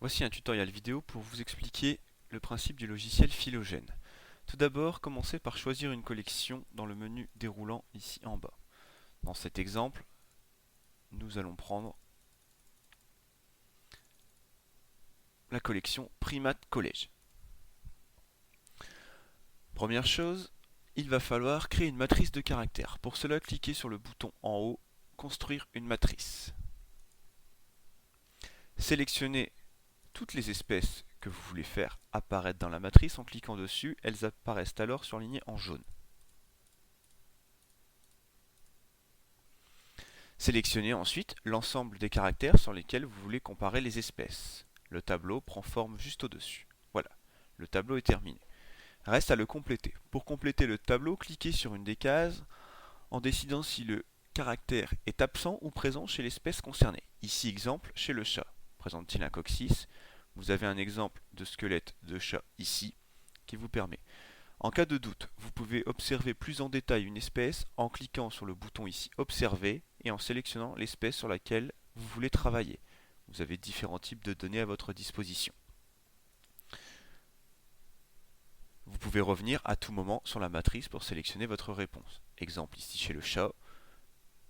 Voici un tutoriel vidéo pour vous expliquer le principe du logiciel Phylogène. Tout d'abord, commencez par choisir une collection dans le menu déroulant ici en bas. Dans cet exemple, nous allons prendre la collection Primates Collège. Première chose, il va falloir créer une matrice de caractères. Pour cela, cliquez sur le bouton en haut, Construire une matrice. Sélectionnez toutes les espèces que vous voulez faire apparaître dans la matrice en cliquant dessus, elles apparaissent alors surlignées en jaune. Sélectionnez ensuite l'ensemble des caractères sur lesquels vous voulez comparer les espèces. Le tableau prend forme juste au-dessus. Voilà, le tableau est terminé. Reste à le compléter. Pour compléter le tableau, cliquez sur une des cases en décidant si le caractère est absent ou présent chez l'espèce concernée. Ici, exemple, chez le chat. Présente-t-il un coccyx? Vous avez un exemple de squelette de chat ici qui vous permet. En cas de doute, vous pouvez observer plus en détail une espèce en cliquant sur le bouton ici Observer et en sélectionnant l'espèce sur laquelle vous voulez travailler. Vous avez différents types de données à votre disposition. Vous pouvez revenir à tout moment sur la matrice pour sélectionner votre réponse. Exemple ici chez le chat,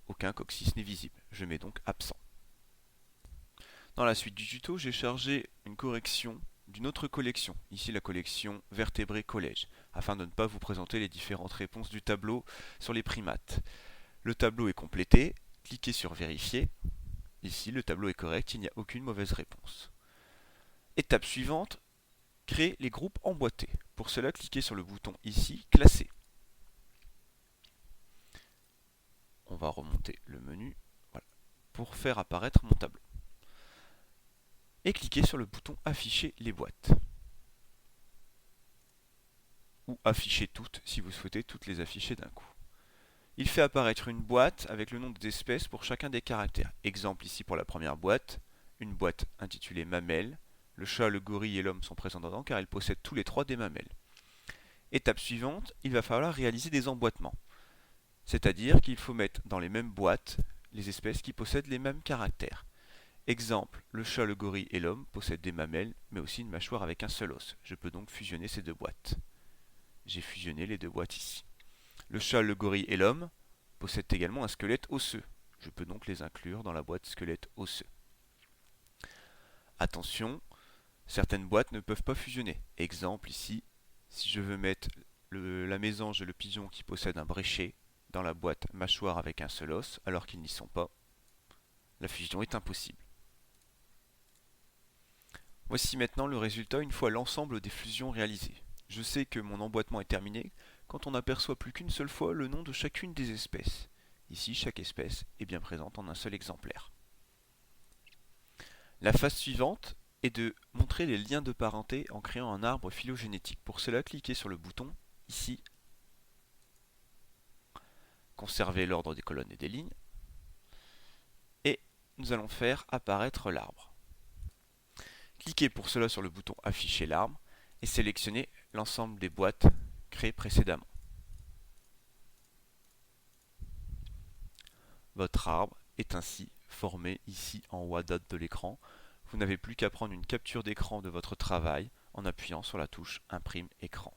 aucun coccyx n'est visible. Je mets donc absent. Dans la suite du tuto, j'ai chargé une correction d'une autre collection, ici la collection Vertébrés Collège, afin de ne pas vous présenter les différentes réponses du tableau sur les primates. Le tableau est complété, cliquez sur Vérifier. Ici, le tableau est correct, il n'y a aucune mauvaise réponse. Étape suivante, créer les groupes emboîtés. Pour cela, cliquez sur le bouton ici, Classer. On va remonter le menu voilà, pour faire apparaître mon tableau. Et cliquez sur le bouton Afficher les boîtes. Ou Afficher toutes si vous souhaitez toutes les afficher d'un coup. Il fait apparaître une boîte avec le nom des espèces pour chacun des caractères. Exemple ici pour la première boîte, une boîte intitulée Mamelles. Le chat, le gorille et l'homme sont présents dedans car ils possèdent tous les trois des mamelles. Étape suivante, il va falloir réaliser des emboîtements. C'est-à-dire qu'il faut mettre dans les mêmes boîtes les espèces qui possèdent les mêmes caractères. Exemple, le chat, le gorille et l'homme possèdent des mamelles, mais aussi une mâchoire avec un seul os. Je peux donc fusionner ces deux boîtes. J'ai fusionné les deux boîtes ici. Le chat, le gorille et l'homme possèdent également un squelette osseux. Je peux donc les inclure dans la boîte squelette osseux. Attention, certaines boîtes ne peuvent pas fusionner. Exemple ici, si je veux mettre la mésange et le pigeon qui possèdent un bréchet dans la boîte mâchoire avec un seul os, alors qu'ils n'y sont pas, la fusion est impossible. Voici maintenant le résultat une fois l'ensemble des fusions réalisées. Je sais que mon emboîtement est terminé quand on n'aperçoit plus qu'une seule fois le nom de chacune des espèces. Ici, chaque espèce est bien présente en un seul exemplaire. La phase suivante est de montrer les liens de parenté en créant un arbre phylogénétique. Pour cela, cliquez sur le bouton ici, Conserver l'ordre des colonnes et des lignes, et nous allons faire apparaître l'arbre. Cliquez pour cela sur le bouton Afficher l'arbre et sélectionnez l'ensemble des boîtes créées précédemment. Votre arbre est ainsi formé ici en haut à droite de l'écran. Vous n'avez plus qu'à prendre une capture d'écran de votre travail en appuyant sur la touche Imprime écran.